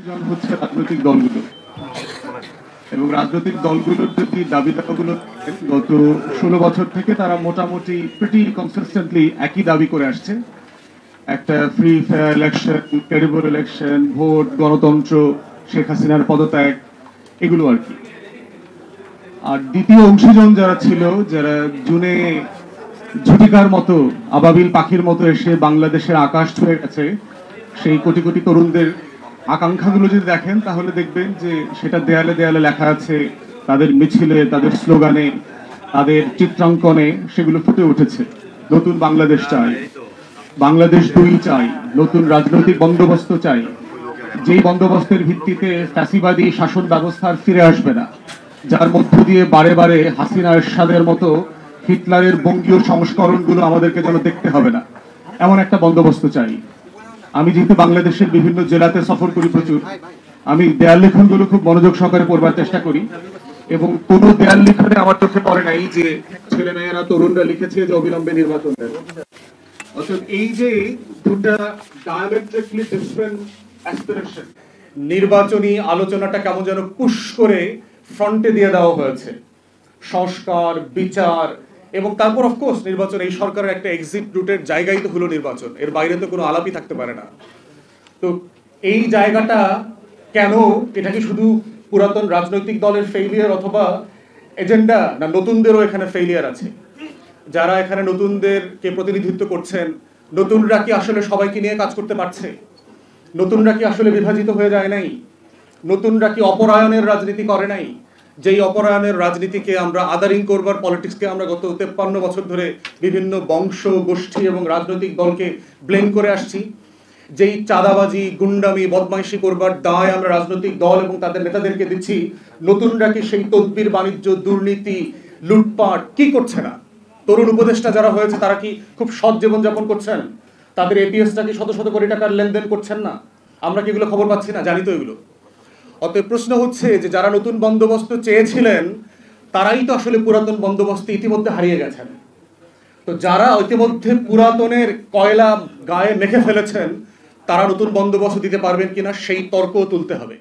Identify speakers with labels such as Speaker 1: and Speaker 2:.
Speaker 1: অংশীজন হচ্ছে রাজনৈতিক দলগুলো, এবং রাজনৈতিক দলগুলোর যদি দাবি দাবাগুলো গত 16 বছর থেকে তারা মোটামুটি প্রিটি কনসিস্টেন্টলি একই দাবি করে আসছে। একটা free fair election, credible election, vote, গণতন্ত্র, শেখ হাসিনার পদত্যাগ, এগুলো আর কি। আর দ্বিতীয় অংশীজন যারা ছিল, যারা জুনে ঝুটিকার মতো আবাবিল পাখির মতো এসে বাংলাদেশের আকাশ ছুঁয়ে গেছে, সেই কোটি কোটি তরুণদের আকাঙ্ক্ষাগুলো যদি দেখেন তাহলে দেখবেন যে সেটা দেয়ালে দেয়ালে লেখা আছে, তাদের মিছিলে, তাদের স্লোগানে, তাদের চিত্রাঙ্কনে সেগুলো ফুটে উঠেছে। নতুন বাংলাদেশ চাই, বাংলাদেশ 2 চাই, নতুন রাজনৈতিক বন্দোবস্ত চাই, যেই বন্দোবস্তের ভিত্তিতে ফ্যাসিবাদী শাসন ব্যবস্থা ফিরে আসবে না, যার মধ্য দিয়ে বারে বারে হাসিনা এরশাদের মতো হিটলারের বঙ্গীয় সংস্করণগুলো আমাদেরকে যেন দেখতে হবে না, এমন একটা বন্দোবস্ত চাই। আমি যেহেতু বাংলাদেশের বিভিন্ন জেলাতে সফর করি প্রচুর, আমি দেয়াল লিখনগুলো খুব মনোযোগ সহকারে পড়বার চেষ্টা করি, এবং কোনো দেয়াল লিখনে আমার চোখে পড়ে নাই যে ছেলেমেয়েরা, তরুণরা লিখেছে যে অবিলম্বে নির্বাচন দেন। অর্থাৎ এই যে দুটা ডায়ামেট্রিক্যালি ডিফারেন্ট অ্যাসপিরেশন, নির্বাচনী আলোচনাটা কেমন যেন পুশ করে ফ্রন্টে দিয়ে দেওয়া হয়েছে। সংস্কার, বিচার, এবং তারপর অফকোর্স নির্বাচন এই সরকারের একটা এক্সিট রুটের জায়গায় তো হলো নির্বাচন, এর বাইরে তো কোনো আলাপই থাকতে পারে না। তো এই জায়গাটা কেন, এটা কি শুধু পুরাতন রাজনৈতিক দলের ফেইলিয়ার অথবা এজেন্ডা, না নতুনদেরও এখানে ফেইলিয়ার আছে? যারা এখানে নতুনদেরকে প্রতিনিধিত্ব করছেন, নতুনরা কি আসলে সবাইকে নিয়ে কাজ করতে পারছে? নতুনরা কি আসলে বিভাজিত হয়ে যায় নাই? নতুনরা কি অপরায়ণের রাজনীতি করে নাই? যেই অপরায়ণের রাজনীতিকে আমরা আদারিং করবার পলিটিক্সকে আমরা গত 53 বছর ধরে বিভিন্ন বংশ, গোষ্ঠী এবং রাজনৈতিক দলকে ব্লেম করে আসছি, যেই চাঁদাবাজি, গুন্ডামি, বদমাইশি করবার দায় আমরা রাজনৈতিক দল এবং তাদের নেতাদেরকে দিচ্ছি, নতুনরা কি সেই তদবির, বাণিজ্য, দুর্নীতি, লুটপাট কি করছে না? তরুণ উপদেষ্টা যারা হয়েছে তারা কি খুব সৎ জীবনযাপন করছেন? তাদের এপিএসটা কি শত শত কোটি টাকার লেনদেন করছেন না? আমরা কি এগুলো খবর পাচ্ছি না? জানি তো এগুলো। অতএব প্রশ্ন হচ্ছে যে যারা নতুন বন্দোবস্ত চেয়েছিলেন তারাই তো আসলে পুরাতন বন্দোবস্ত ইতিমধ্যে হারিয়ে গেছেন। তো যারা ইতিমধ্যে পুরাতনের কয়লা গায়ে মেখে ফেলেছেন তারা নতুন বন্দোবস্ত দিতে পারবেন কিনা সেই তর্কও তুলতে হবে।